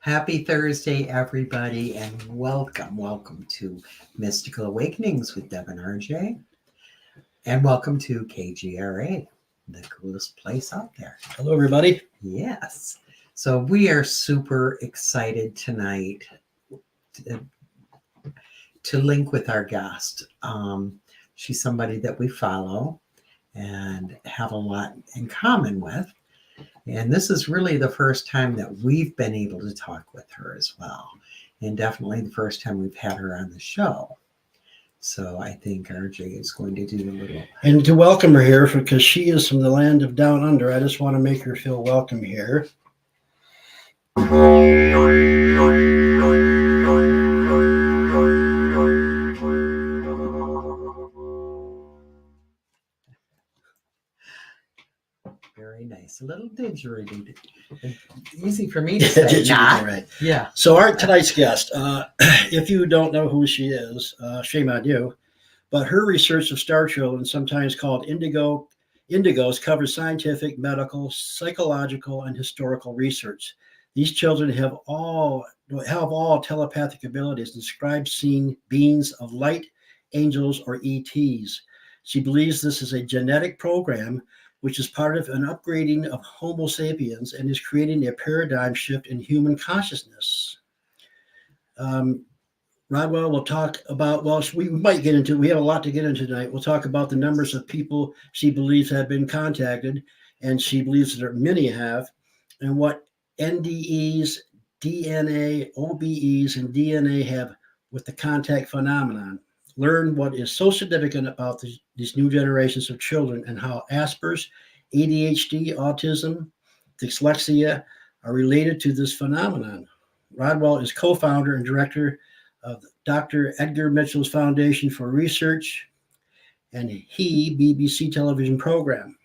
Happy Thursday, everybody, and welcome to Mystical Awakenings with Deb and RJ, and welcome to KGRA, the coolest place out there. Hello, everybody. Yes. So we are super excited tonight to link with our guest. She's somebody that we follow and have a lot in common with. And this is really the first time that we've been able to talk with her as well. And definitely the first time we've had her on the show. So I think RJ is going to do a little. And to welcome her here, because she is from the land of down under, I just want to make her feel welcome here. Very nice. A little didgeridoo. Easy for me to say. Right. Yeah. So tonight's guest, if you don't know who she is, shame on you, but her research of star children, sometimes called indigos, covers scientific, medical, psychological, and historical research. These children have all telepathic abilities, describe seeing beings of light, angels, or ETs. She believes this is a genetic program which is part of an upgrading of Homo sapiens and is creating a paradigm shift in human consciousness. Rodwell will talk about, we might get into, we have a lot to get into tonight. We'll talk about the numbers of people she believes have been contacted, and she believes that many have, and what NDEs, DNA, OBEs, and DNA have with the contact phenomenon. Learn what is so significant about these new generations of children and how Asperger's, ADHD, autism, dyslexia are related to this phenomenon. Rodwell is co-founder and director of Dr. Edgar Mitchell Foundation for Research and BBC television program.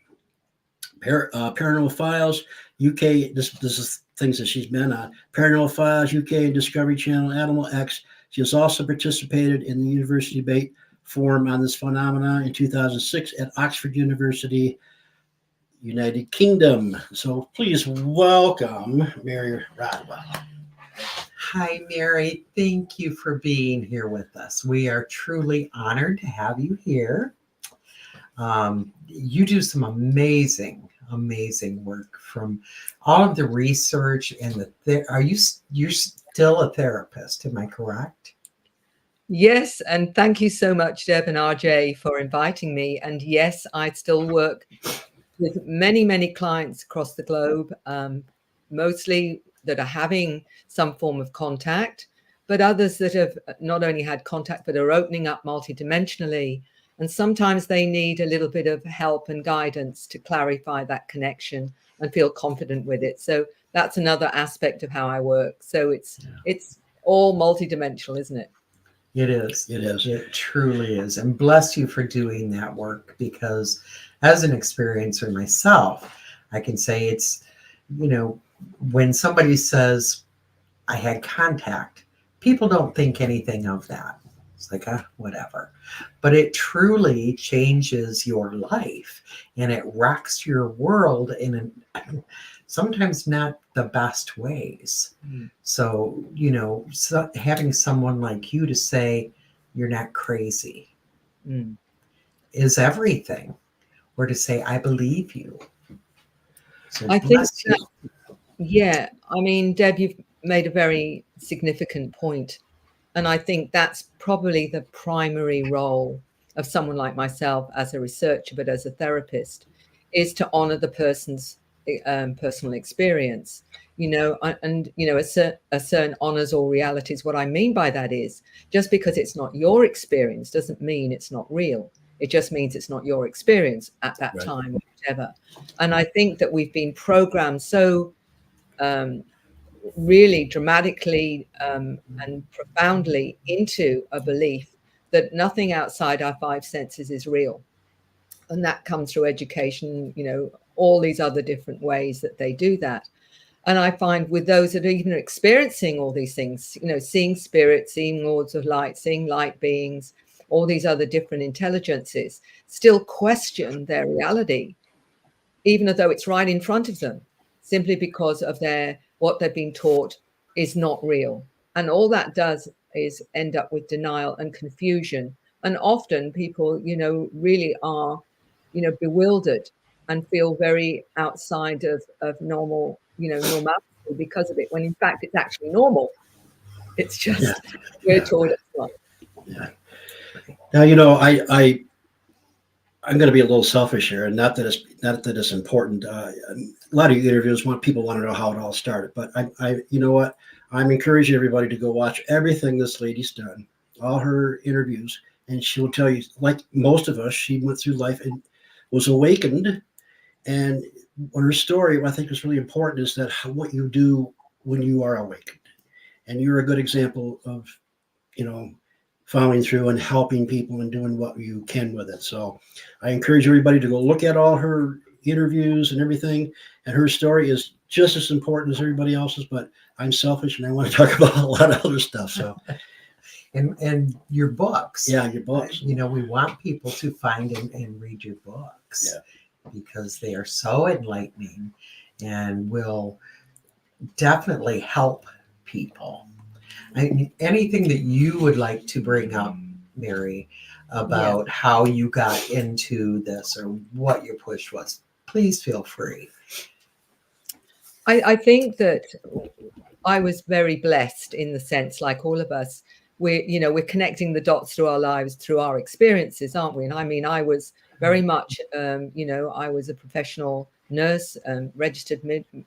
Paranormal Files, UK, this is things that she's been on. Paranormal Files, UK and Discovery Channel, Animal X. She has also participated in the university debate forum on this phenomenon in 2006 at Oxford University, United Kingdom. So please welcome Mary Rodwell. Hi, Mary. Thank you for being here with us. We are truly honored to have you here. You do some amazing work from all of the research and you're still a therapist, am I correct? Yes, and thank you so much, Deb and RJ, for inviting me. And yes, I still work with many clients across the globe, mostly that are having some form of contact, but others that have not only had contact, but are opening up multidimensionally. And sometimes they need a little bit of help and guidance to clarify that connection and feel confident with it. So that's another aspect of how I work. So it's all multidimensional, isn't it? It is. It is. It truly is. And bless you for doing that work, because as an experiencer myself, I can say it's, when somebody says, I had contact, people don't think anything of that. It's like, whatever. But it truly changes your life and it rocks your world in sometimes not the best ways. So, having someone like you to say you're not crazy is everything, or to say, I believe you. So I think that, yeah, I mean, Deb, you've made a very significant point. And I think that's probably the primary role of someone like myself as a researcher, but as a therapist, is to honor the person's personal experience, a certain honors all realities. What I mean by that is, just because it's not your experience doesn't mean it's not real. It just means it's not your experience at that time, or whatever. And I think that we've been programmed so really dramatically and profoundly into a belief that nothing outside our five senses is real. And that comes through education, all these other different ways that they do that. And I find with those that are even experiencing all these things, seeing spirits, seeing lords of light, seeing light beings, all these other different intelligences, still question their reality, even though it's right in front of them, simply because of what they've been taught is not real. And all that does is end up with denial and confusion. And often people, really are, bewildered and feel very outside of normal, normality because of it, when in fact it's actually normal. It's just Yeah. we're Yeah. told it's not. Yeah. Now, I'm going to be a little selfish here, and not that it's important. A lot of interviews people want to know how it all started, but you know what? I'm encouraging everybody to go watch everything this lady's done, all her interviews, and she'll tell you, like most of us, she went through life and was awakened. And her story, what I think is really important, is that what you do when you are awakened, and you're a good example of, following through and helping people and doing what you can with it. So I encourage everybody to go look at all her interviews and everything. And her story is just as important as everybody else's, but I'm selfish and I want to talk about a lot of other stuff. So, and your books. Yeah, your books. We want people to find and read your books. Yeah. Because they are so enlightening and will definitely help people. Anything that you would like to bring up, Mary, about how you got into this or what your push was, please feel free. I think that I was very blessed in the sense, like all of us, we're connecting the dots through our lives, through our experiences, aren't we? And I mean, I was very much, I was a professional nurse, registered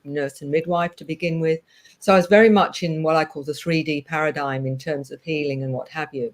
nurse and midwife to begin with. So I was very much in what I call the 3D paradigm in terms of healing and what have you.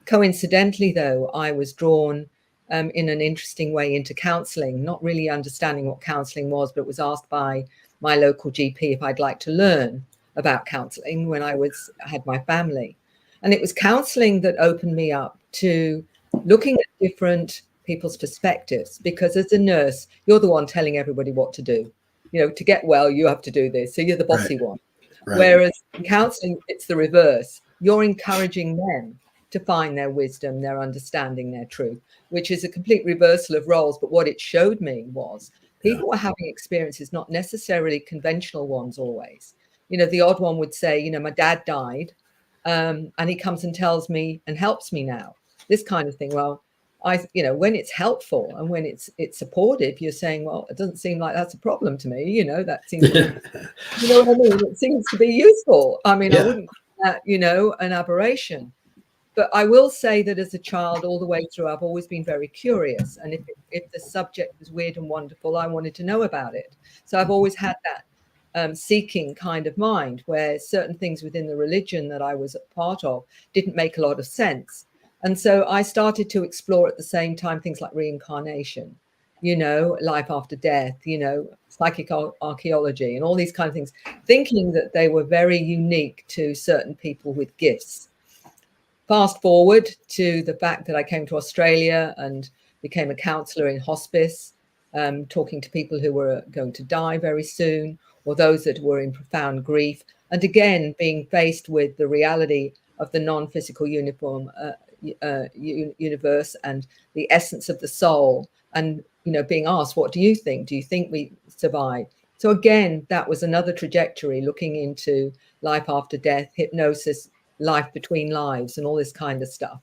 Coincidentally, though, I was drawn in an interesting way into counselling, not really understanding what counselling was, but was asked by my local GP if I'd like to learn about counselling when I had my family. And it was counselling that opened me up to looking at different people's perspectives, because as a nurse, you're the one telling everybody what to do. To get well, you have to do this. So you're the bossy one. Right. Whereas in counselling, it's the reverse. You're encouraging them to find their wisdom, their understanding, their truth, which is a complete reversal of roles. But what it showed me was people were having experiences, not necessarily conventional ones always. The odd one would say, my dad died, and he comes and tells me and helps me now. This kind of thing. Well, when it's helpful and when it's supportive, you're saying, well, it doesn't seem like that's a problem to me. That seems, you know what I mean? It seems to be useful. I mean, I wouldn't call that, an aberration. But I will say that as a child, all the way through, I've always been very curious. And if the subject was weird and wonderful, I wanted to know about it. So I've always had that seeking kind of mind, where certain things within the religion that I was a part of didn't make a lot of sense. And so I started to explore at the same time things like reincarnation, life after death, psychic archaeology and all these kind of things, thinking that they were very unique to certain people with gifts. Fast forward to the fact that I came to Australia and became a counsellor in hospice, talking to people who were going to die very soon, or those that were in profound grief. And again, being faced with the reality of the non-physical universe and the essence of the soul, and being asked, what do you think we survive? So again, that was another trajectory, looking into life after death, hypnosis, life between lives, and all this kind of stuff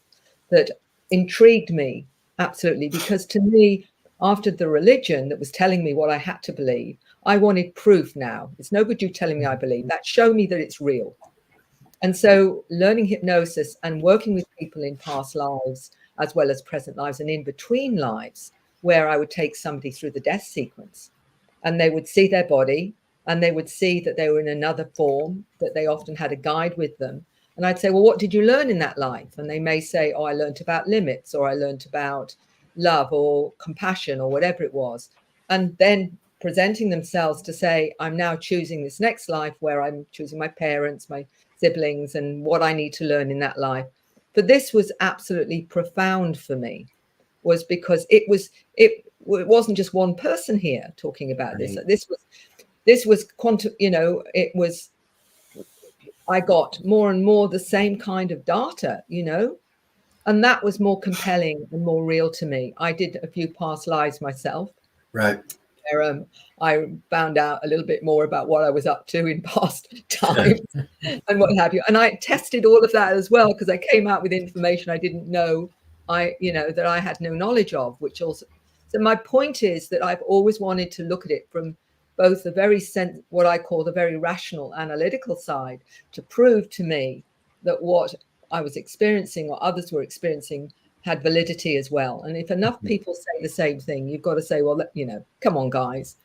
that intrigued me absolutely, because to me, after the religion that was telling me what I had to believe, I wanted proof now. It's no good you telling me I believe that. Show me that it's real. And so learning hypnosis and working with people in past lives as well as present lives and in between lives, where I would take somebody through the death sequence and they would see their body and they would see that they were in another form, that they often had a guide with them. And I'd say, well, what did you learn in that life? And they may say, oh, I learned about limits, or I learned about love or compassion or whatever it was. And then presenting themselves to say, I'm now choosing this next life where I'm choosing my parents, my siblings, and what I need to learn in that life. But this was absolutely profound for me, was because it wasn't just one person here talking about this. This was quantum, it was, I got more and more the same kind of data, and that was more compelling and more real to me. I did a few past lives myself. Right. where I found out a little bit more about what I was up to in past times and what have you. And I tested all of that as well, because I came out with information I didn't know, that I had no knowledge of, which also. So my point is that I've always wanted to look at it from both the what I call the very rational, analytical side, to prove to me that what I was experiencing or others were experiencing had validity as well. And if enough people say the same thing, you've got to say, well, come on, guys.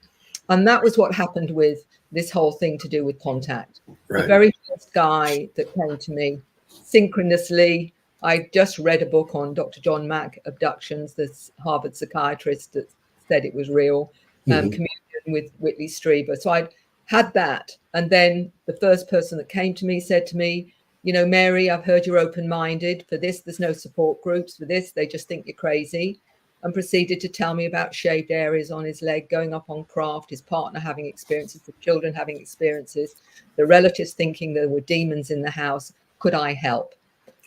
And that was what happened with this whole thing to do with contact. Right. The very first guy that came to me synchronously, I just read a book on Dr. John Mack abductions, this Harvard psychiatrist that said it was real, communion with Whitley Strieber. So I'd had that. And then the first person that came to me said to me, Mary, I've heard you're open-minded. For this, there's no support groups. For this, they just think you're crazy. And proceeded to tell me about shaved areas on his leg, going up on craft, his partner having experiences, the children having experiences, the relatives thinking there were demons in the house. Could I help?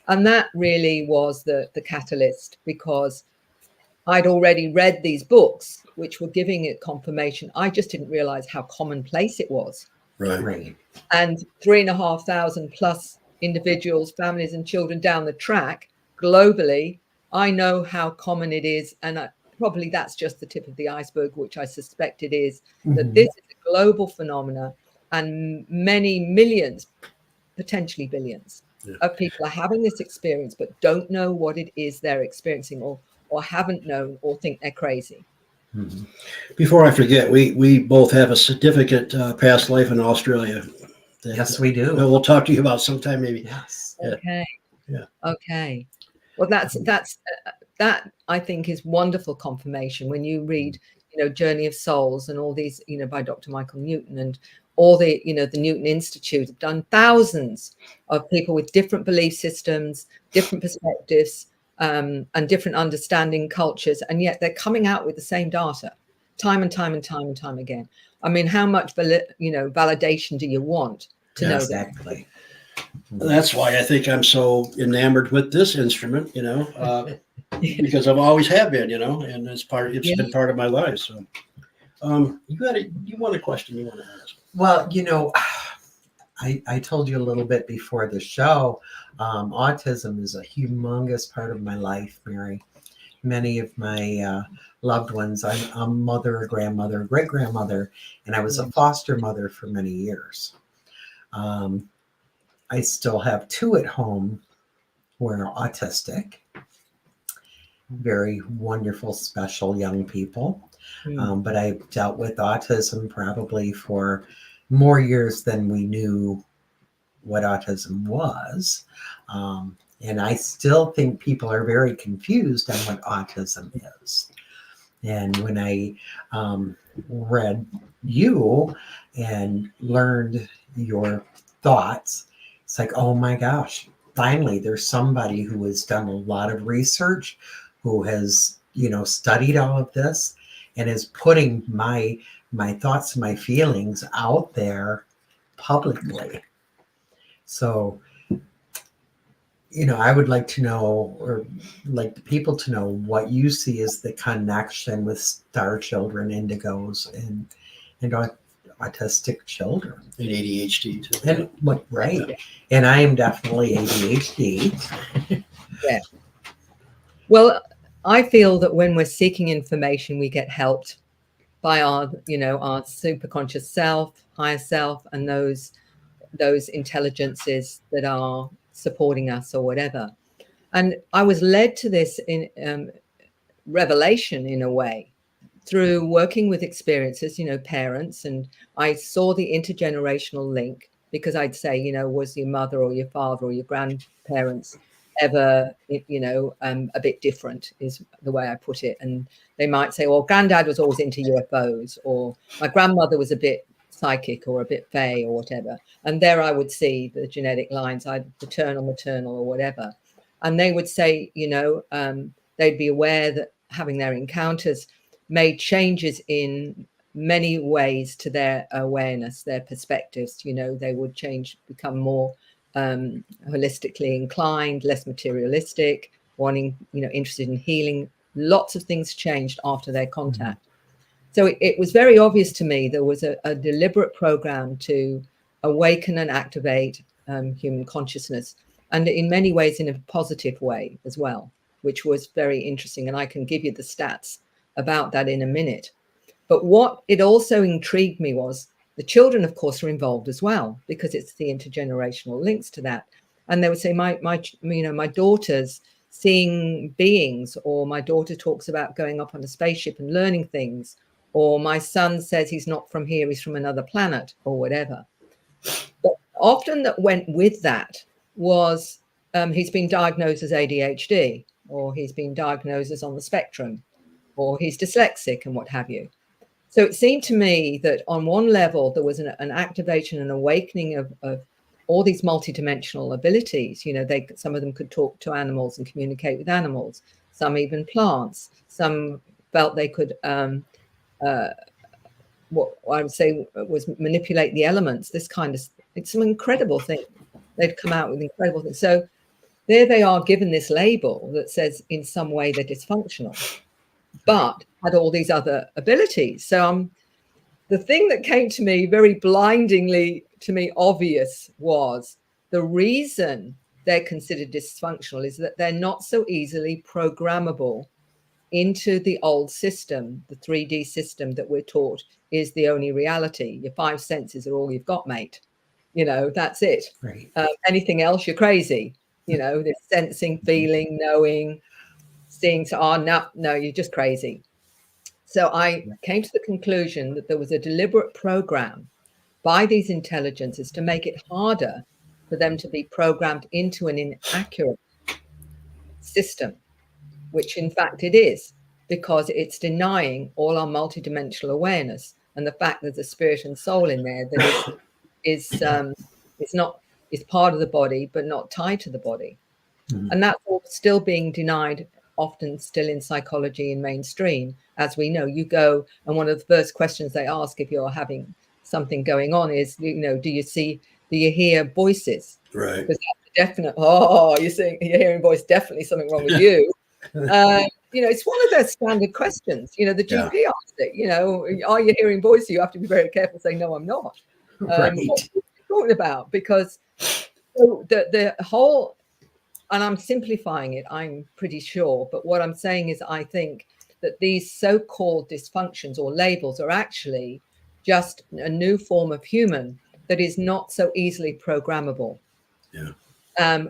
And that really was the catalyst, because I'd already read these books, which were giving it confirmation. I just didn't realize how commonplace it was. Right. And 3,500 plus individuals, families and children down the track globally, I know how common it is. And probably that's just the tip of the iceberg, which I suspect it is, that this is a global phenomena, and many millions, potentially billions of people are having this experience, but don't know what it is they're experiencing, or haven't known, or think they're crazy. Before I forget, we both have a significant past life in Australia. Yes, we do. We'll talk to you about sometime, maybe. Yes. Okay. Yeah. Okay. Well, that I think is wonderful confirmation when you read, Journey of Souls and all these, by Dr. Michael Newton, and all the, the Newton Institute have done thousands of people with different belief systems, different perspectives, and different understanding cultures, and yet they're coming out with the same data time and time and time and time again. I mean, how much validation do you want to know that? Exactly. That's why I think I'm so enamored with this instrument, because I've always have been, and it's been part of my life. So, you want a question you want to ask? Well, I told you a little bit before the show, autism is a humongous part of my life, Mary. Many of my loved ones, I'm a mother, a grandmother, a great-grandmother, and I was a foster mother for many years. I still have two at home who are autistic, very wonderful, special young people. But I dealt with autism probably for more years than we knew what autism was. And I still think people are very confused on what autism is. And when I read you and learned your thoughts, it's like, oh my gosh, finally there's somebody who has done a lot of research, who has, studied all of this and is putting my thoughts, my feelings out there publicly. So, I would like to know, or like the people to know, what you see as the connection with star children, indigos, and autistic children. And ADHD too. And what, right. And I am definitely ADHD. Yeah. Well, I feel that when we're seeking information, we get helped by our superconscious self, higher self, and those intelligences that are supporting us or whatever. And I was led to this in revelation, in a way, through working with experiences, parents. And I saw the intergenerational link, because I'd say, was your mother or your father or your grandparents ever, a bit different, is the way I put it. And they might say, well, granddad was always into UFOs, or my grandmother was a bit psychic or a bit fey or whatever. And there I would see the genetic lines, either paternal, maternal, or whatever. And they would say, they'd be aware that having their encounters made changes in many ways to their awareness, their perspectives. They would become more holistically inclined, less materialistic, wanting, interested in healing. Lots of things changed after their contact. So it was very obvious to me there was a deliberate program to awaken and activate human consciousness, and in many ways in a positive way as well, which was very interesting. And I can give you the stats about that in a minute. But what it also intrigued me was the children, of course, are involved as well, because it's the intergenerational links to that. And they would say, my daughter's seeing beings, or my daughter talks about going up on a spaceship and learning things, or my son says he's not from here, he's from another planet, or whatever. But often that went with that was he's been diagnosed as ADHD, or he's been diagnosed as on the spectrum, or he's dyslexic and what have you. So it seemed to me that on one level, there was an activation and awakening of all these multidimensional abilities. Some of them could talk to animals and communicate with animals, some even plants. Some felt they could, what I would say was manipulate the elements, this kind of, it's some incredible thing. They'd come out with incredible things. So there they are given this label that says in some way they're dysfunctional, but had all these other abilities. So the thing that came to me very blindingly, to me, obvious was the reason they're considered dysfunctional is that they're not so easily programmable into the old system, the 3D system that we're taught is the only reality. Your 5 senses are all you've got, mate. That's it. Right. Anything else, you're crazy. This sensing, feeling, knowing, seeing. So, no, you're just crazy. So I came to the conclusion that there was a deliberate program by these intelligences to make it harder for them to be programmed into an inaccurate system, which in fact it is, because it's denying all our multidimensional awareness and the fact there's a spirit and soul in there that is part of the body but not tied to the body. Mm-hmm. And that's all still being denied, often still in psychology in mainstream. As we know, you go and one of the first questions they ask if you're having something going on is, do you hear voices? Right. Because that's a definite, you're hearing voice, definitely something wrong with you. It's one of those standard questions. The GP asks it, are you hearing voices? You have to be very careful saying, no, I'm not. Right. What are you talking about? Because the whole, and I'm simplifying it, I'm pretty sure, but what I'm saying is I think that these so-called dysfunctions or labels are actually just a new form of human that is not so easily programmable. Yeah.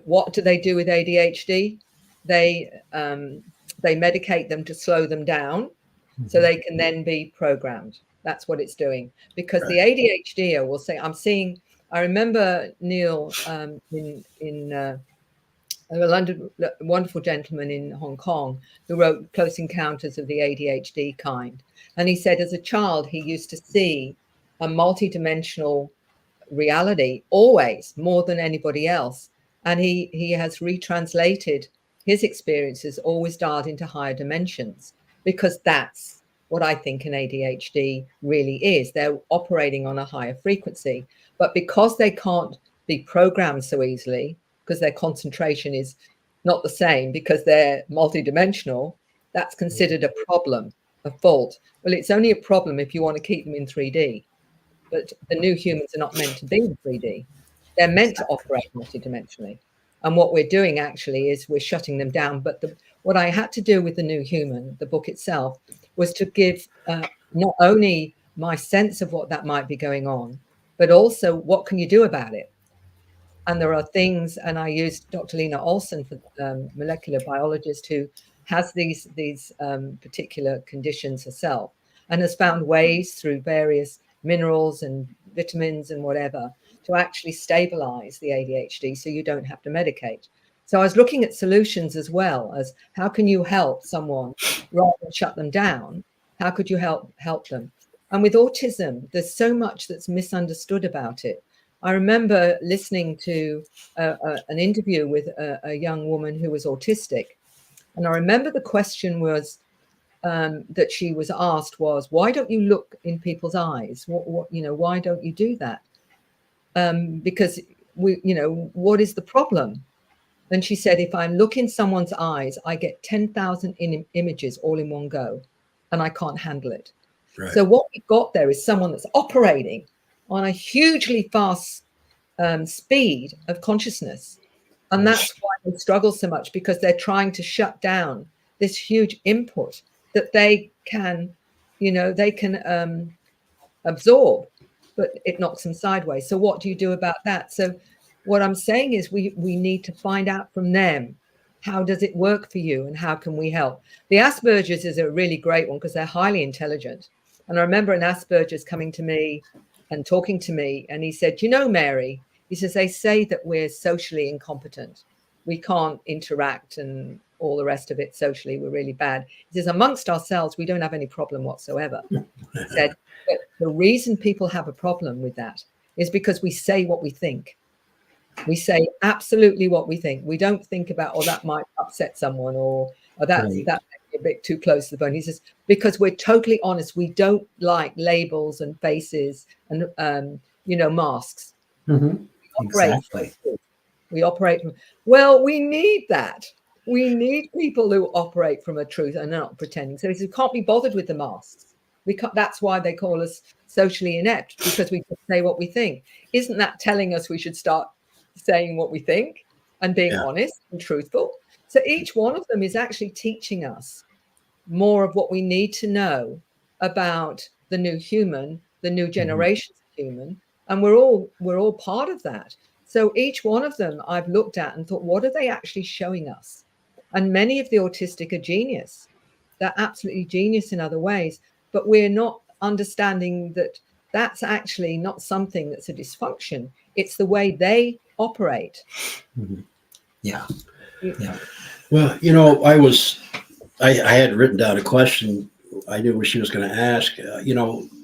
What do they do with ADHD? They medicate them to slow them down so they can then be programmed. That's what it's doing. Because the ADHD will say, I remember Neil in a wonderful gentleman in Hong Kong who wrote Close Encounters of the ADHD Kind. And he said as a child, he used to see a multidimensional reality always more than anybody else. And he has retranslated his experiences, always dialed into higher dimensions, because that's what I think an ADHD really is. They're operating on a higher frequency. But because they can't be programmed so easily, because their concentration is not the same, because they're multidimensional, that's considered a problem, a fault. Well, it's only a problem if you want to keep them in 3D. But the new humans are not meant to be in 3D. They're meant to operate multidimensionally. And what we're doing actually is we're shutting them down. But what I had to do with the new human, the book itself, was to give not only my sense of what that might be going on, but also what can you do about it? And there are things, and I used Dr. Lena Olson, for molecular biologist, who has these particular conditions herself, and has found ways through various minerals and vitamins and whatever to actually stabilize the ADHD so you don't have to medicate. So I was looking at solutions as well as how can you help someone rather than shut them down? How could you help them? And with autism, there's so much that's misunderstood about it. I remember listening to an interview with a young woman who was autistic. And I remember the question was that she was asked was, why don't you look in people's eyes? Why don't you do that? Because what is the problem? And she said, if I look in someone's eyes, I get 10,000 images all in one go, and I can't handle it. Right. So what we've got there is someone that's operating on a hugely fast speed of consciousness. And that's why they struggle so much, because they're trying to shut down this huge input that they can, absorb, but it knocks them sideways. So what do you do about that? So what I'm saying is we need to find out from them, how does it work for you and how can we help? The Asperger's is a really great one because they're highly intelligent. And I remember an Asperger's coming to me and talking to me, and he said, Mary, he says, they say that we're socially incompetent. We can't interact and all the rest of it socially. We're really bad. He says, amongst ourselves, we don't have any problem whatsoever. He said, but the reason people have a problem with that is because we say what we think. We say absolutely what we think. We don't think about, oh, that might upset someone, or that might be a bit too close to the bone. He says, because we're totally honest. We don't like labels and faces and, masks. Mm-hmm. Exactly. We operate from, well, we need that. We need people who operate from a truth and are not pretending. So he says, we can't be bothered with the masks. That's why they call us socially inept, because we just say what we think. Isn't that telling us we should start saying what we think and being honest and truthful? So each one of them is actually teaching us more of what we need to know about the new human, the new generations of human, and we're all part of that. So each one of them I've looked at and thought, what are they actually showing us? And many of the autistic are genius. They're absolutely genius in other ways, but we're not understanding that that's actually not something that's a dysfunction. It's the way they operate. Mm-hmm. Yeah. Well, I had written down a question. I knew what she was going to ask.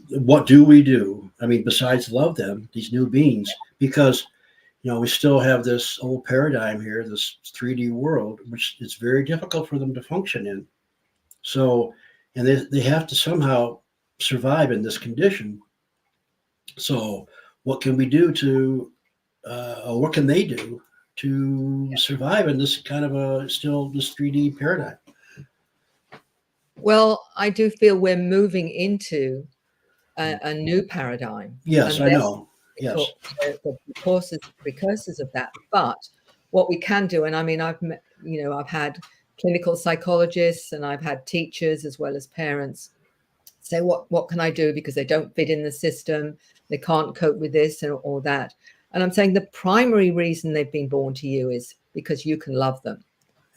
What do we do? I mean, besides love them, these new beings, because we still have this old paradigm here, this 3D world, which is very difficult for them to function in. So, and they have to somehow survive in this condition. So what can we do or what can they do to survive in this kind of still this 3D paradigm? Well, I do feel we're moving into a new paradigm. Yes, I know. Yes. The precursors of that. But what we can do, and I mean, I've had clinical psychologists and I've had teachers as well as parents say, what can I do? Because they don't fit in the system. They can't cope with this or that. And I'm saying the primary reason they've been born to you is because you can love them.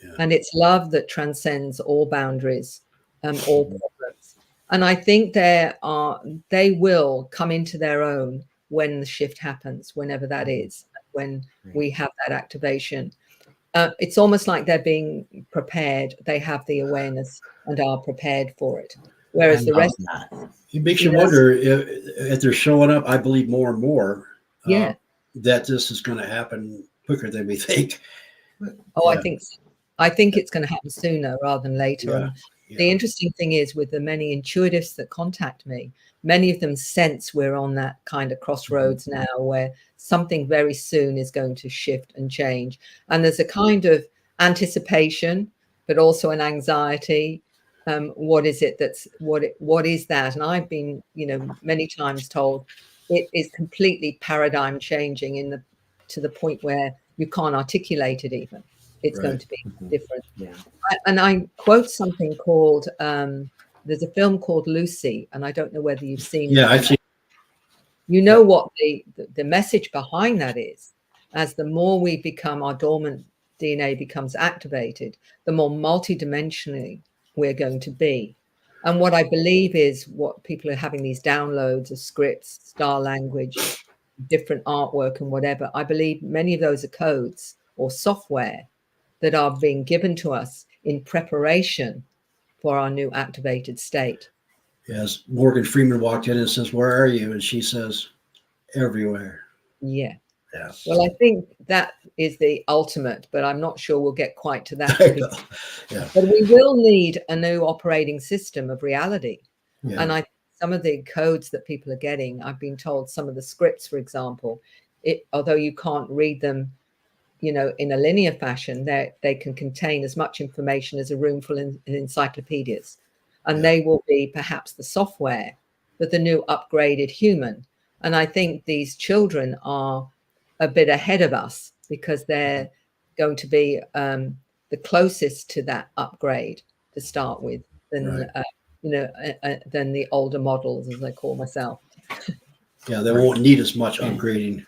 Yeah. And it's love that transcends all boundaries, all problems. And I think they will come into their own when the shift happens, whenever that is, when we have that activation. It's almost like they're being prepared. They have the awareness and are prepared for it. Whereas the rest, it makes you wonder if they're showing up. I believe more and more. That this is going to happen quicker than we think. Oh, yeah. I think it's going to happen sooner rather than later. Yeah. And the interesting thing is, with the many intuitives that contact me, many of them sense we're on that kind of crossroads now, where something very soon is going to shift and change. And there's a kind of anticipation, but also an anxiety. What is it what is that? And I've been, many times told it is completely paradigm changing to the point where you can't articulate it even. It's going to be different. Yeah. And I quote something called, there's a film called Lucy, and I don't know whether you've seen it. Yeah, I've seen. You know what the message behind that is. As the more we become, our dormant DNA becomes activated, the more multidimensionally we're going to be. And what I believe is what people are having these downloads of scripts, star language, different artwork and whatever. I believe many of those are codes or software that are being given to us in preparation for our new activated state. Yes, Morgan Freeman walked in and says, "Where are you?" And she says, "Everywhere." Yeah. Yeah. Well, I think that is the ultimate, but I'm not sure we'll get quite to that. Yeah. But we will need a new operating system of reality. Yeah. And some of the codes that people are getting, I've been told some of the scripts, for example, although you can't read them, in a linear fashion, they can contain as much information as a room full of encyclopedias. And they will be perhaps the software but the new upgraded human. And I think these children are a bit ahead of us because they're going to be the closest to that upgrade to start with than than the older models, as I call myself. Yeah, they won't need as much upgrading.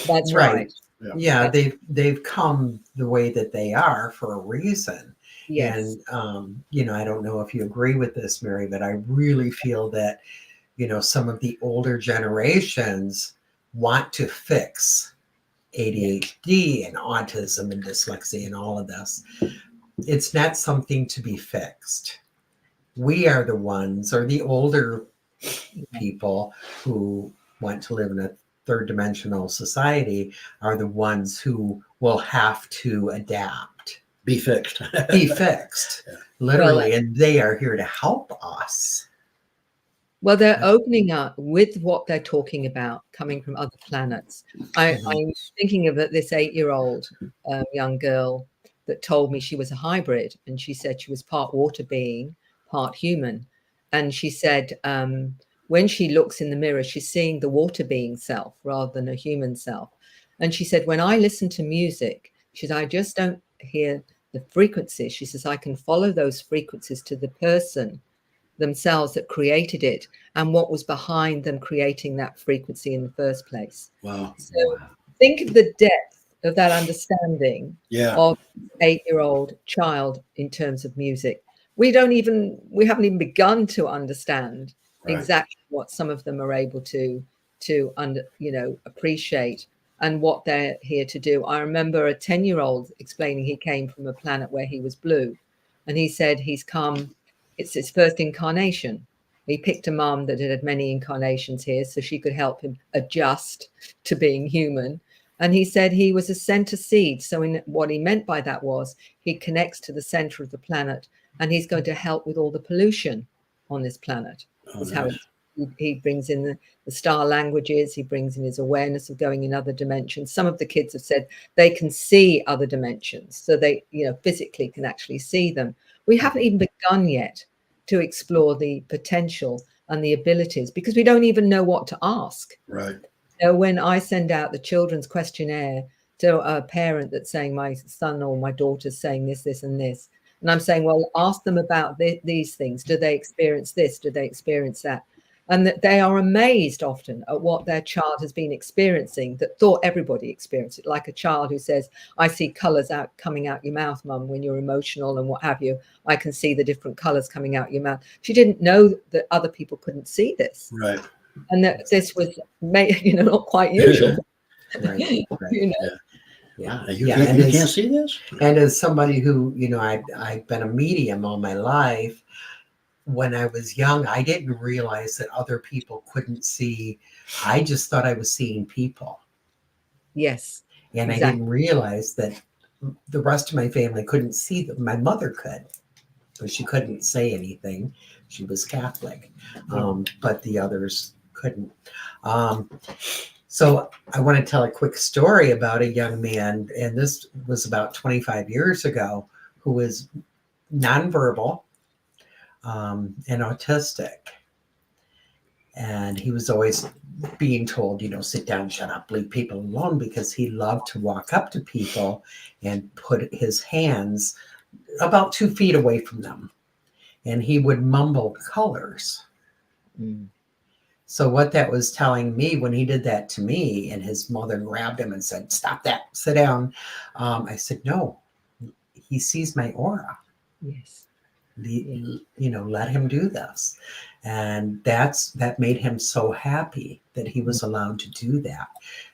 That's Right. right. Yeah, they've come the way that they are for a reason. Yes. And I don't know if you agree with this, Mary, but I really feel that some of the older generations want to fix ADHD and autism and dyslexia and all of this. It's not something to be fixed. We are the ones, or the older people who want to live in a third dimensional society, are the ones who will have to adapt, Be fixed. be fixed, literally, and they are here to help us. Well, they're opening up with what they're talking about coming from other planets. I'm thinking of this 8-year-old young girl that told me she was a hybrid, and she said she was part water being, part human. And she said when she looks in the mirror, she's seeing the water being self rather than a human self. And she said, when I listen to music, she said, I just don't hear the frequencies. She says, I can follow those frequencies to the person themselves that created it and what was behind them creating that frequency in the first place. Wow. So think of the depth of that understanding of an 8-year-old child in terms of music. We haven't even begun to understand exactly what some of them are able to appreciate and what they're here to do. I remember a 10-year-old explaining he came from a planet where he was blue, and he said he's come. It's his first incarnation. He picked a mum that had many incarnations here so she could help him adjust to being human. And he said he was a center seed. So what he meant by that was he connects to the center of the planet, and he's going to help with all the pollution on this planet. That's how he brings in the star languages. He brings in his awareness of going in other dimensions. Some of the kids have said they can see other dimensions. So they, physically can actually see them. We haven't even begun yet to explore the potential and the abilities because we don't even know what to ask. Right. So when I send out the children's questionnaire to a parent that's saying my son or my daughter's saying this, this, and this, and I'm saying, well, ask them about these things. Do they experience this? Do they experience that? And that they are amazed often at what their child has been experiencing that thought everybody experienced it. Like a child who says, I see colors coming out your mouth, Mum, when you're emotional and what have you. I can see the different colors coming out your mouth. She didn't know that other people couldn't see this. Right. And that this was, not quite usual. Right. Yeah. You can't see this? And as somebody who, I've been a medium all my life, when I was young, I didn't realize that other people couldn't see. I just thought I was seeing people. Yes. And exactly. I didn't realize that the rest of my family couldn't see them. My mother could, but she couldn't say anything. She was Catholic, but the others couldn't. So I want to tell a quick story about a young man, and this was about 25 years ago, who was nonverbal and autistic. And he was always being told, sit down, shut up, leave people alone, because he loved to walk up to people and put his hands about 2 feet away from them. And he would mumble colors. Mm. So what that was telling me when he did that to me, and his mother grabbed him and said, stop that, sit down. I said, no, he sees my aura. Yes. Let him do this. And that made him so happy that he was allowed to do that.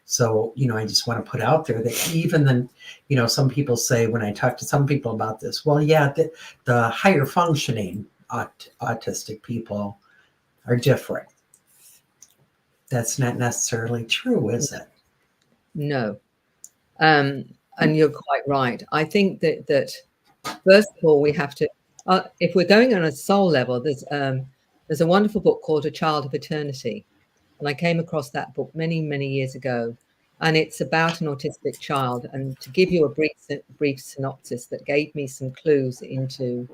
So, I just want to put out there that even then, some people say, when I talk to some people about this, well, yeah, the higher functioning autistic people are different. That's not necessarily true, is it? No. And you're quite right. I think that first of all, we have to, if we're going on a soul level, there's a wonderful book called A Child of Eternity. And I came across that book many, many years ago. And it's about an autistic child. And to give you a brief synopsis that gave me some clues into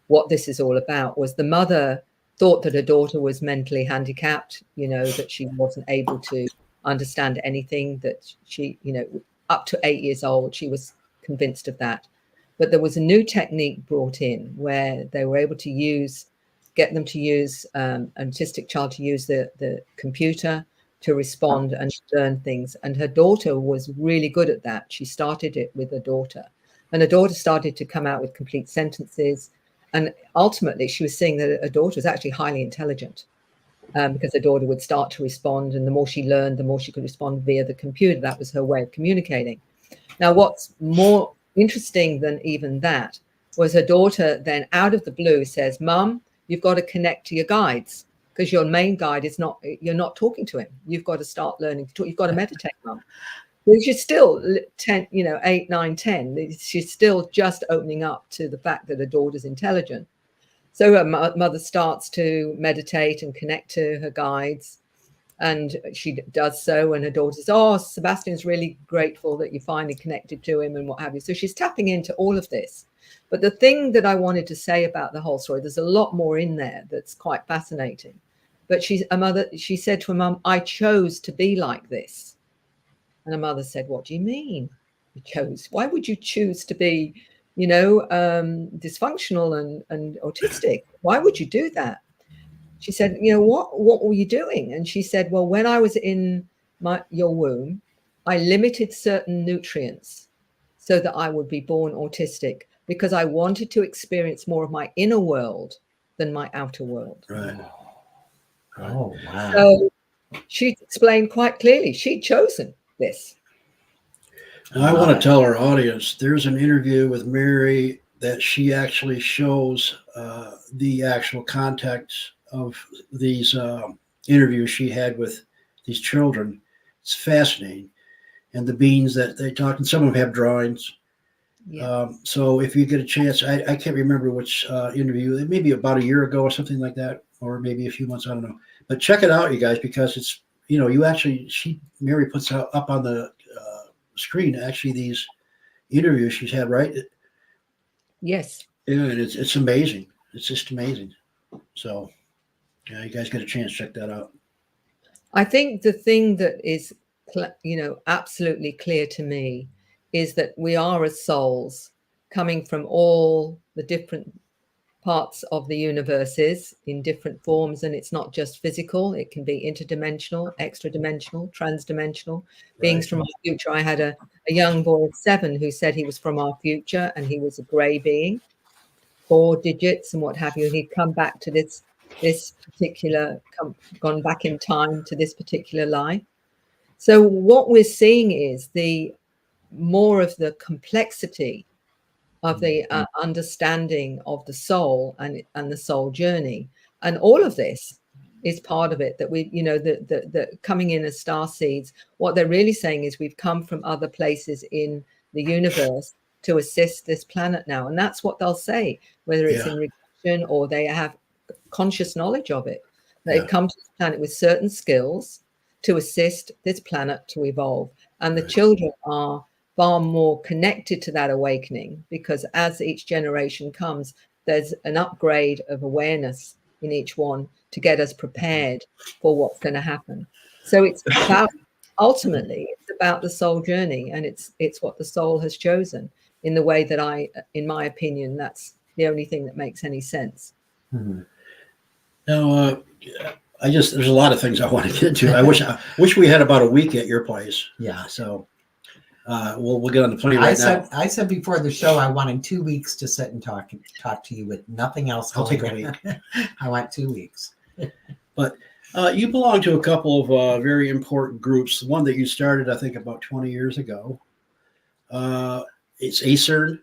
what this is all about was the mother thought that her daughter was mentally handicapped, that she wasn't able to understand anything, that she, up to 8 years old, she was convinced of that. But there was a new technique brought in where they were able to get them to use, an autistic child to use the computer to respond and learn things. And her daughter was really good at that. She started it with her daughter. And her daughter started to come out with complete sentences. And ultimately, she was seeing that her daughter was actually highly intelligent, because her daughter would start to respond. And the more she learned, the more she could respond via the computer. That was her way of communicating. Now, what's more interesting than even that was her daughter then out of the blue says, "Mum, you've got to connect to your guides, because your main guide you're not talking to him. You've got to start learning to talk. You've got to meditate, Mum." She's still 10, 8, 9, 10. She's still just opening up to the fact that her daughter's intelligent. So her mother starts to meditate and connect to her guides. And she does so. And her daughter says, "Oh, Sebastian's really grateful that you finally connected to him," and what have you. So she's tapping into all of this. But the thing that I wanted to say about the whole story, there's a lot more in there that's quite fascinating. But she said to her mum, "I chose to be like this." And her mother said, "What do you mean you chose? Why would you choose to be, dysfunctional and autistic? Why would you do that?" She said, "What were you doing?" And she said, "Well, when I was in your womb, I limited certain nutrients so that I would be born autistic, because I wanted to experience more of my inner world than my outer world." Right. Oh, wow. So she explained quite clearly she'd chosen this. Now, I want to tell our audience there's an interview with Mary that she actually shows the actual context of these interviews she had with these children. It's fascinating. And the beings that they talk, and some of them have drawings. Yeah. So if you get a chance, I can't remember which interview, maybe about a year ago or something like that, or maybe a few months, I don't know. But check it out, you guys, because it's, Mary puts out up on the screen actually these interviews she's had, right? Yes. Yeah, and it's amazing. It's just amazing. So, yeah, you guys get a chance, check that out. I think the thing that is, absolutely clear to me is that we are as souls coming from all the different parts of the universes in different forms. And it's not just physical, it can be interdimensional, extra-dimensional, trans-dimensional beings from our future. I had a young boy of 7 who said he was from our future and he was a grey being, 4 digits and what have you. And he'd come back to this particular, gone back in time to this particular life. So what we're seeing is the more of the complexity of the understanding of the soul and the soul journey. And all of this is part of it, that we, the coming in as starseeds, what they're really saying is we've come from other places in the universe to assist this planet now. And that's what they'll say, whether it's in regression or they have conscious knowledge of it. They've come to this planet with certain skills to assist this planet to evolve. And the children are far more connected to that awakening, because as each generation comes, there's an upgrade of awareness in each one to get us prepared for what's going to happen. So it's about, ultimately, it's about the soul journey, and it's what the soul has chosen in the way that in my opinion, that's the only thing that makes any sense. Mm-hmm. Now, there's a lot of things I want to get into. I wish we had about a week at your place. Yeah. So we'll get on the plane now. I said before the show I wanted 2 weeks to sit and talk to you with nothing else. I'll take a week. I want 2 weeks. But you belong to a couple of very important groups. The one that you started, I think, about 20 years ago. It's ACERN,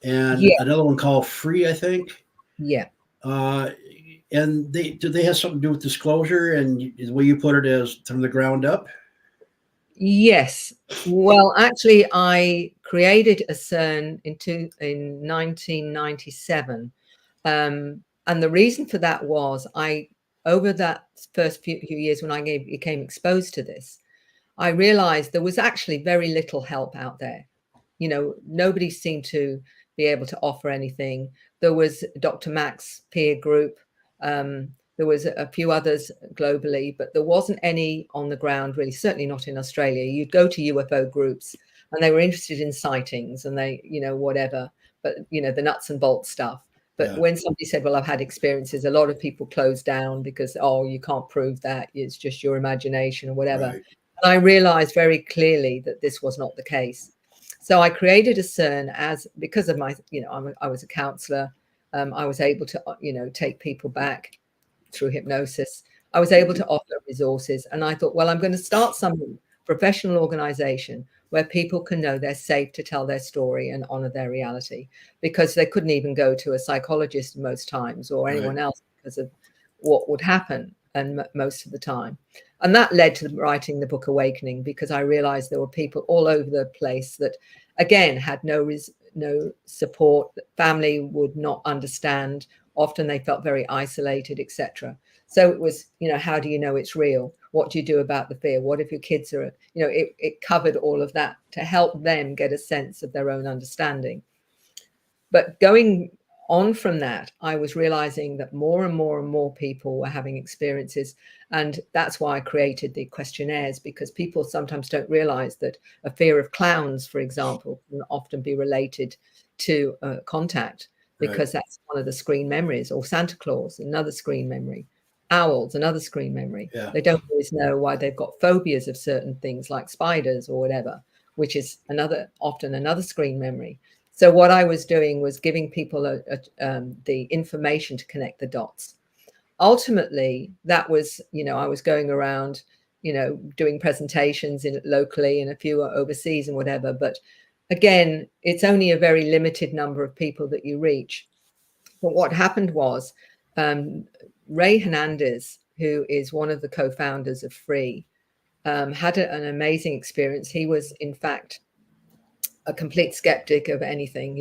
and another one called Free, I think. Yeah. And do they have something to do with disclosure and the way you put it is from the ground up? Yes. Well, actually, I created a CERN in 1997. And the reason for that was over that first few years when I became exposed to this, I realized there was actually very little help out there. Nobody seemed to be able to offer anything. There was Dr. Mack's peer group, There was a few others globally, but there wasn't any on the ground, really, certainly not in Australia. You'd go to UFO groups and they were interested in sightings and they, whatever, but, the nuts and bolts stuff. But Yeah. when somebody said, well, I've had experiences, a lot of people closed down because, oh, you can't prove that. It's just your imagination or whatever. Right. And I realized very clearly that this was not the case. So I created a CERN because of my, I was a counselor. I was able to, take people back through hypnosis. I was able to offer resources. And I thought, well, I'm going to start some professional organization where people can know they're safe to tell their story and honor their reality, because they couldn't even go to a psychologist most times or anyone else because of what would happen and most of the time. And that led to writing the book Awakening, because I realized there were people all over the place that, again, had no support. Family would not understand. Often they felt very isolated, etc. So it was, how do you know it's real? What do you do about the fear? What if your kids are, it covered all of that to help them get a sense of their own understanding. But going on from that, I was realizing that more and more and more people were having experiences. And that's why I created the questionnaires, because people sometimes don't realize that a fear of clowns, for example, can often be related to contact, because that's one of the screen memories, or Santa Claus, another screen memory, owls, another screen memory. Yeah. They don't always know why they've got phobias of certain things like spiders or whatever, which is often another screen memory. So what I was doing was giving people the information to connect the dots. Ultimately, that was, I was going around, doing presentations locally and a few overseas and whatever. But again, it's only a very limited number of people that you reach. But what happened was Ray Hernandez, who is one of the co-founders of Free, had an amazing experience. He was, in fact, a complete skeptic of anything.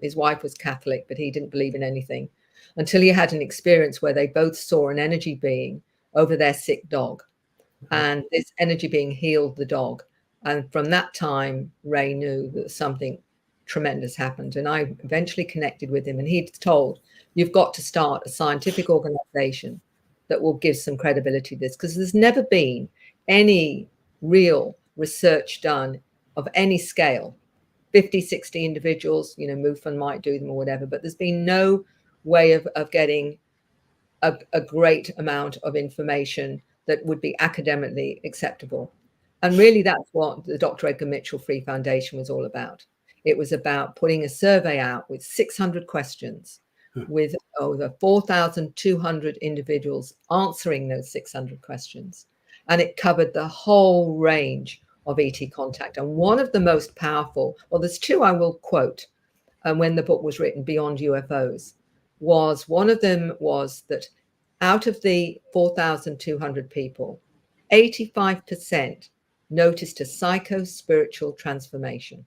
His wife was Catholic, but he didn't believe in anything until he had an experience where they both saw an energy being over their sick dog. And this energy being healed the dog. And from that time, Ray knew that something tremendous happened. And I eventually connected with him, and he'd told, you've got to start a scientific organization that will give some credibility to this, because there's never been any real research done of any scale. 50, 60 individuals, MUFON might do them or whatever, but there's been no way of getting a great amount of information that would be academically acceptable. And really, that's what the Dr. Edgar Mitchell Free Foundation was all about. It was about putting a survey out with 600 questions, with over 4,200 individuals answering those 600 questions. And it covered the whole range of ET contact. And one of the most powerful, well, there's two I will quote when the book was written, Beyond UFOs, one of them was that out of the 4,200 people, 85% noticed a psycho-spiritual transformation.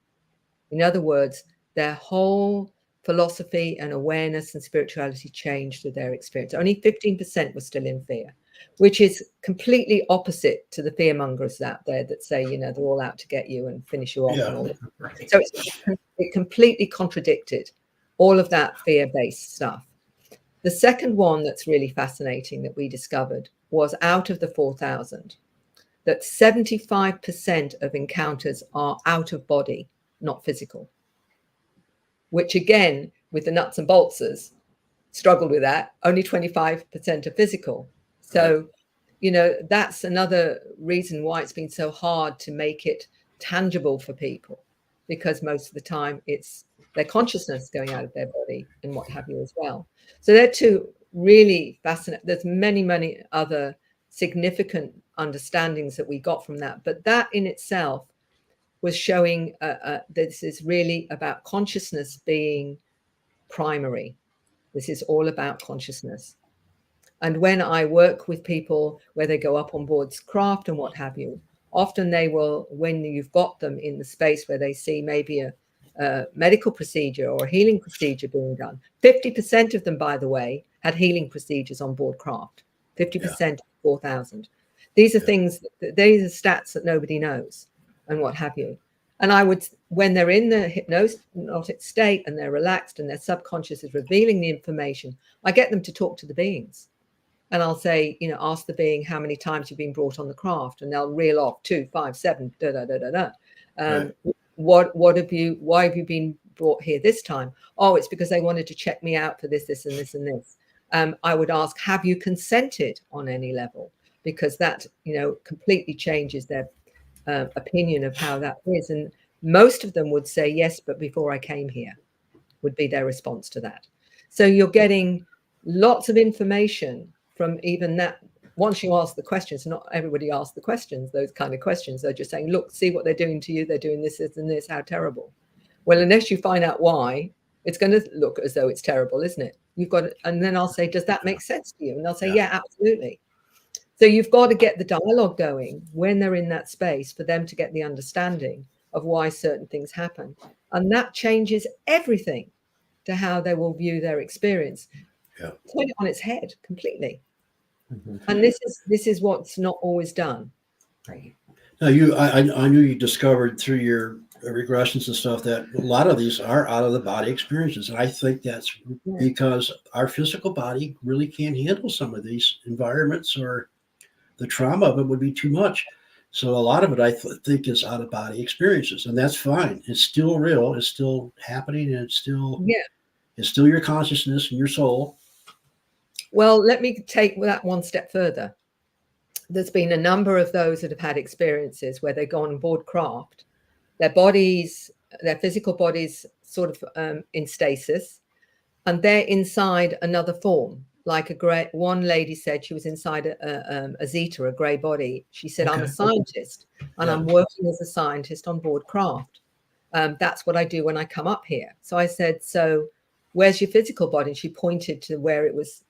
In other words, their whole philosophy and awareness and spirituality changed with their experience. Only 15% were still in fear, which is completely opposite to the fearmongers out there that say, they're all out to get you and finish you off. And all that. Right. So it completely contradicted all of that fear-based stuff. The second one that's really fascinating that we discovered was out of the 4,000, that 75% of encounters are out of body, not physical, which again, with the nuts and boltsers, struggled with that. Only 25% are physical. So, that's another reason why it's been so hard to make it tangible for people, because most of the time it's their consciousness going out of their body and what have you as well. So they're two really fascinating. There's many, many other significant understandings that we got from that. But that in itself was showing this is really about consciousness being primary. This is all about consciousness. And when I work with people where they go up on board craft and what have you, often they will, when you've got them in the space where they see maybe a medical procedure or a healing procedure being done, 50% of them, by the way, had healing procedures on board craft. 50% of 4,000. These are things, these are stats that nobody knows and what have you. And I would, when they're in the hypnotic state and they're relaxed and their subconscious is revealing the information, I get them to talk to the beings. And I'll say, ask the being how many times you've been brought on the craft, and they'll reel off 2, 5, 7, da da da da da. Right. Why have you been brought here this time? Oh, it's because they wanted to check me out for this, this, and this, and this. I would ask, have you consented on any level? Because that, completely changes their opinion of how that is. And most of them would say yes, but before I came here, would be their response to that. So you're getting lots of information from even that. Once you ask the questions, not everybody asks the questions, those kind of questions. They're just saying, look, see what they're doing to you. They're doing this, this, and this. How terrible. Well, unless you find out why, it's going to look as though it's terrible, isn't it? And then I'll say, does that make sense to you? And they'll say, yeah, absolutely. So you've got to get the dialogue going when they're in that space for them to get the understanding of why certain things happen. And that changes everything to how they will view their experience. Yeah. Turn it on its head completely. Mm-hmm. And this is what's not always done. Right. Now, I knew you discovered through your regressions and stuff that a lot of these are out of the body experiences, and I think that's because our physical body really can't handle some of these environments, or the trauma of it would be too much. So a lot of it, I think, is out of body experiences, and that's fine. It's still real. It's still happening, and it's still your consciousness and your soul. Well, let me take that one step further. There's been a number of those that have had experiences where they go on board craft, their physical bodies sort of in stasis, and they're inside another form. Like one lady said she was inside a Zeta, a grey body. She said, I'm a scientist and I'm working as a scientist on board craft. That's what I do when I come up here. So I said, so where's your physical body? And she pointed to where it was,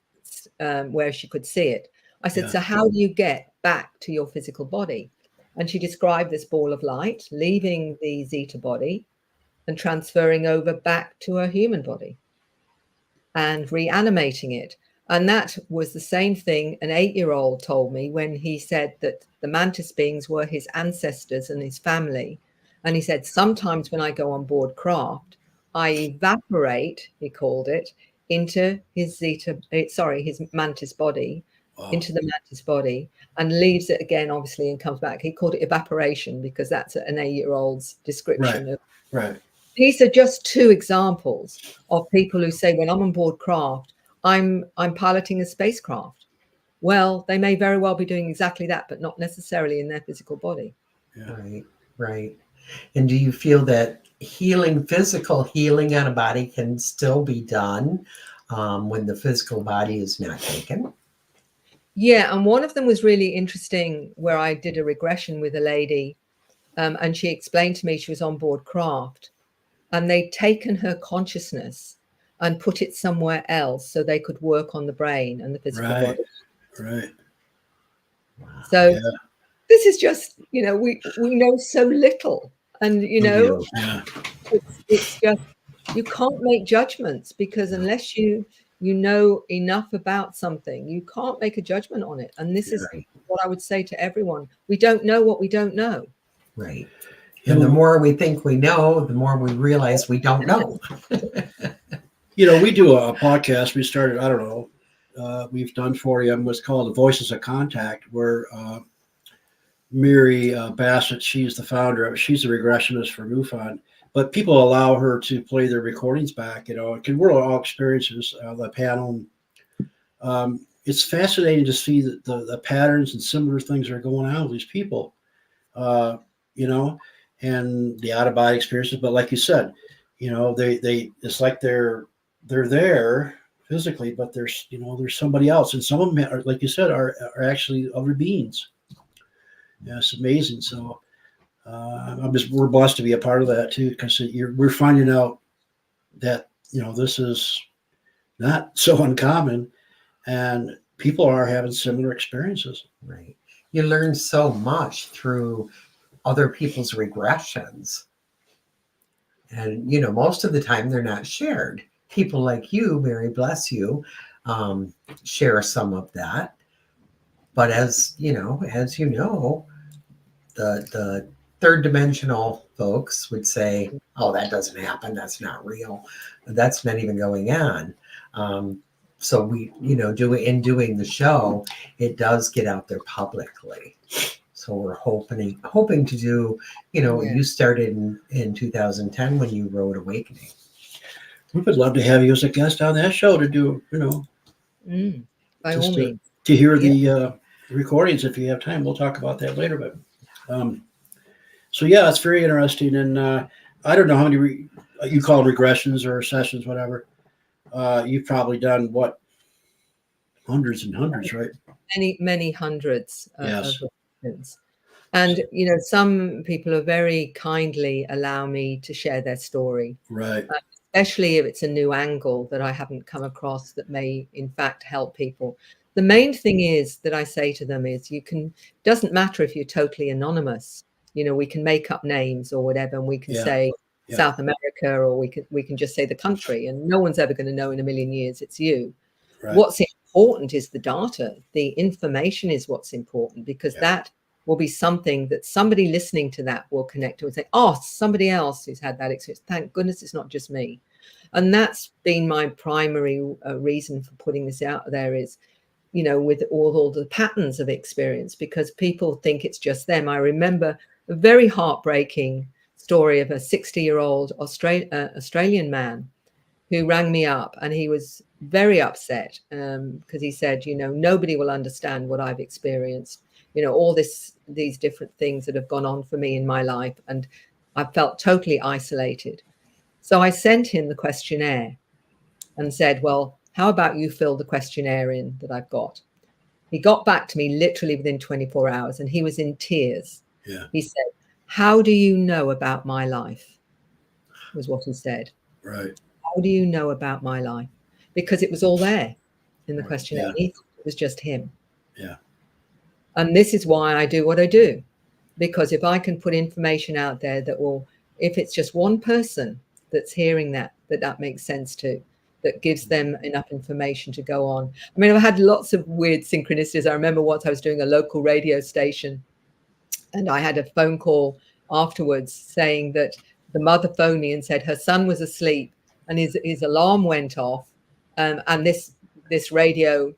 where she could see it. I said, so how do you get back to your physical body? And she described this ball of light leaving the Zeta body and transferring over back to her human body and reanimating it. And that was the same thing an 8-year-old told me when he said that the mantis beings were his ancestors and his family. And he said, sometimes when I go on board craft, I evaporate, he called it, into his his mantis body, into the mantis body, and leaves it again, obviously, and comes back. He called it evaporation because that's an 8-year-old's description. Right. These are just 2 examples of people who say, when I'm on board craft, I'm piloting a spacecraft. Well, they may very well be doing exactly that, but not necessarily in their physical body. Yeah. Right. And do you feel that physical healing on a body can still be done when the physical body is not taken? Yeah, and one of them was really interesting, where I did a regression with a lady, and she explained to me she was on board craft, and they'd taken her consciousness and put it somewhere else so they could work on the brain and the physical body. Right. So this is just, we know so little, and it's just, you can't make judgments, because unless you know enough about something, you can't make a judgment on it. And this is what I would say to everyone. We don't know what we don't know. Right. And the more we think we know, the more we realize we don't know. We do a podcast. We started, I don't know, we've done 40 of them. What's called the Voices of Contact, where Mary Bassett, she's the founder of it. She's a regressionist for MUFON. But people allow her to play their recordings back, because we're all experiences, the panel. It's fascinating to see the patterns and similar things that are going on with these people, and the out-of-body experiences. But like you said, they it's like they're there physically, but there's somebody else. And some of them, are, like you said, are actually other beings. Yeah, it's amazing. So we're blessed to be a part of that too, because we're finding out that this is not so uncommon, and people are having similar experiences. Right. You learn so much through other people's regressions, and most of the time they're not shared. People like you, Mary bless you, share some of that. But as you know, the third dimensional folks would say, oh, that doesn't happen. That's not real. That's not even going on. So we, doing the show, it does get out there publicly. So we're hoping to do, you started in 2010 when you wrote Awakening. We would love to have you as a guest on that show to do, by all means. To hear the recordings if you have time. We'll talk about that later. But so yeah, it's very interesting. And I don't know how many you call them regressions or sessions, whatever. You've probably done what, hundreds and hundreds, right? Many hundreds Yes. of regressions. And some people are very kindly allow me to share their story, Right? Especially if it's a new angle that I haven't come across that may in fact help people. The main thing is that I say to them is doesn't matter if you're totally anonymous. We can make up names or whatever, and we can say South America, or we can just say the country, and no one's ever going to know in a million years it's you. Right. What's important is the data. The information is what's important, because that will be something that somebody listening to that will connect to and say, oh, somebody else who's had that experience. Thank goodness it's not just me. And that's been my primary reason for putting this out there is, with all the patterns of experience, because people think it's just them. I remember a very heartbreaking story of a 60-year-old Australian man who rang me up, and he was very upset because he said, nobody will understand what I've experienced. All these different things that have gone on for me in my life, and I felt totally isolated. So I sent him the questionnaire and said, well, how about you fill the questionnaire in that I've got? He got back to me literally within 24 hours, and he was in tears. Yeah. He said, how do you know about my life? Was what he said. Right. How do you know about my life? Because it was all there in the questionnaire. Yeah. He thought it was just him. Yeah. And this is why I do what I do, because if I can put information out there that will, if it's just one person that's hearing that makes sense to, that gives them enough information to go on. I mean, I've had lots of weird synchronicities. I remember once I was doing a local radio station, and I had a phone call afterwards saying that the mother phoned me and said her son was asleep and his alarm went off, and this radio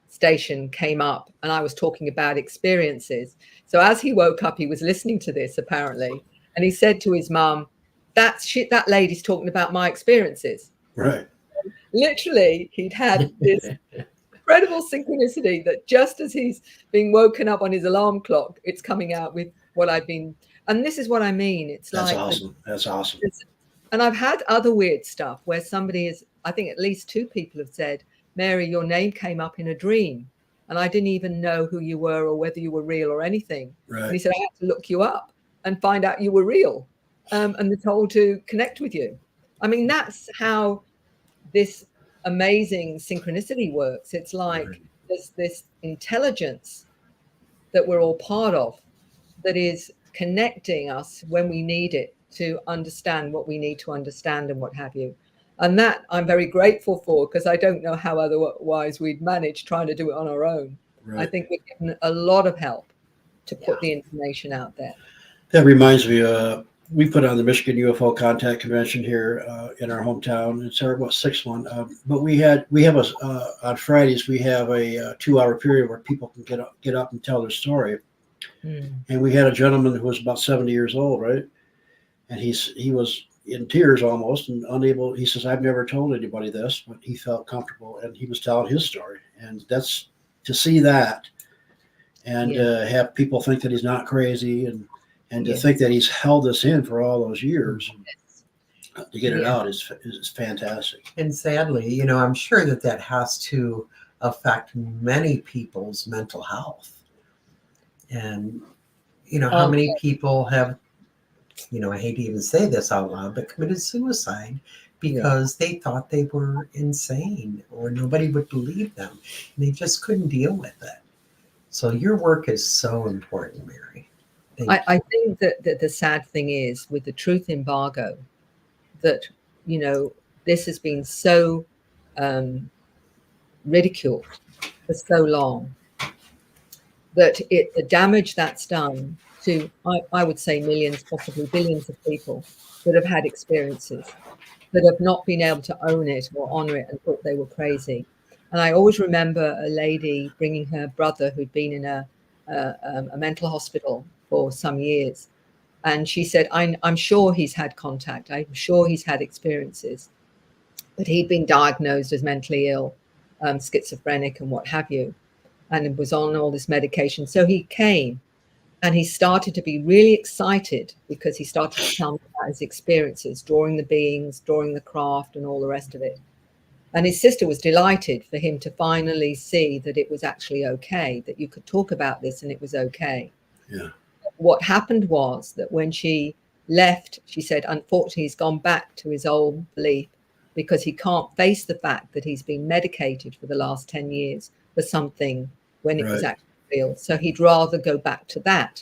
station came up, and I was talking about experiences. So as he woke up, he was listening to this apparently, and he said to his mum, that lady's talking about my experiences. Right. Literally, he'd had this incredible synchronicity that just as he's being woken up on his alarm clock, it's coming out with what I've been. And this is what I mean. It's That's like awesome. That's awesome. And I've had other weird stuff where somebody is, I think at least 2 people have said, Mary, your name came up in a dream, and I didn't even know who you were or whether you were real or anything. Right. And he said, I had to look you up and find out you were real, and they're told to connect with you. I mean, that's how this amazing synchronicity works. It's like there's this intelligence that we're all part of that is connecting us when we need it to understand what we need to understand and what have you. And that I'm very grateful for, because I don't know how otherwise we'd manage trying to do it on our own. Right. I think we're given a lot of help to put the information out there. That reminds me, we put on the Michigan UFO Contact Convention here in our hometown. It's our 6th one, but we have on Fridays we have a 2-hour period where people can get up and tell their story. And we had a gentleman who was about 70 years old, right? And he was in tears almost and unable. He says, "I've never told anybody this," but he felt comfortable, and he was telling his story. And that's to see that, and have people think that he's not crazy, and to think that he's held this in for all those years to get it out is fantastic. And sadly, I'm sure that has to affect many people's mental health. And, how many people have, I hate to even say this out loud, but committed suicide because they thought they were insane or nobody would believe them. And they just couldn't deal with it. So your work is so important, Mary. I think that the sad thing is with the truth embargo that, this has been so ridiculed for so long that the damage that's done to, I would say, millions, possibly billions of people that have had experiences that have not been able to own it or honor it and thought they were crazy. And I always remember a lady bringing her brother who'd been in a mental hospital for some years. And she said, I'm sure he's had contact. I'm sure he's had experiences. But he'd been diagnosed as mentally ill, schizophrenic and what have you, and was on all this medication. So he came and he started to be really excited because he started to tell me about his experiences, drawing the beings, drawing the craft and all the rest of it. And his sister was delighted for him to finally see that it was actually okay, that you could talk about this and it was okay. Yeah. What happened was that when she left, she said, unfortunately, he's gone back to his old belief because he can't face the fact that he's been medicated for the last 10 years for something when it was actually real. So he'd rather go back to that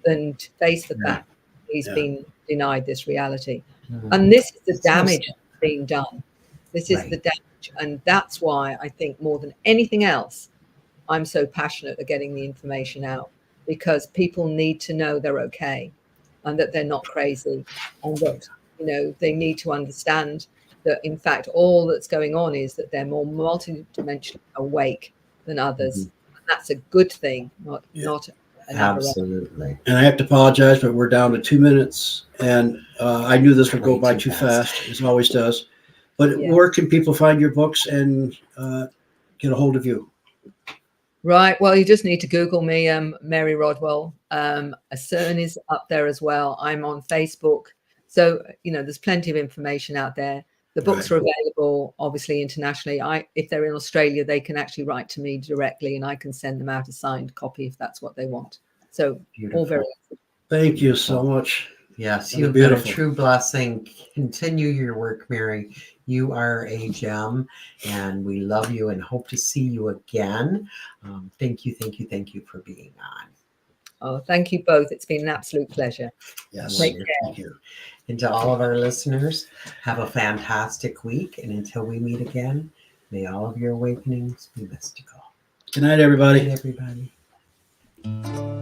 than to face the fact he's been denied this reality. And this is the damage being done. This is the damage. And that's why I think more than anything else, I'm so passionate at getting the information out, because people need to know they're okay and that they're not crazy, and that, you know, they need to understand that, in fact, all that's going on is that they're more multidimensionally awake than others. And that's a good thing, not an Absolutely. And I have to apologize, but we're down to 2 minutes, and I knew this would go by too fast, as it always does. But where can people find your books and get a hold of you? Right. Well, you just need to Google me, Mary Rodwell. CERN is up there as well. I'm on Facebook. So, you know, there's plenty of information out there. The books are available, obviously, internationally. If they're in Australia, they can actually write to me directly and I can send them out a signed copy if that's what they want. So all very. Thank you so much. Yes, you've been a true blessing. Continue your work, Mary. You are a gem, and we love you and hope to see you again. Thank you for being on. Oh, thank you both. It's been an absolute pleasure. Yes, take care. Thank you. And to all of our listeners, have a fantastic week. And until we meet again, may all of your awakenings be mystical. Good night, everybody. Good night, everybody.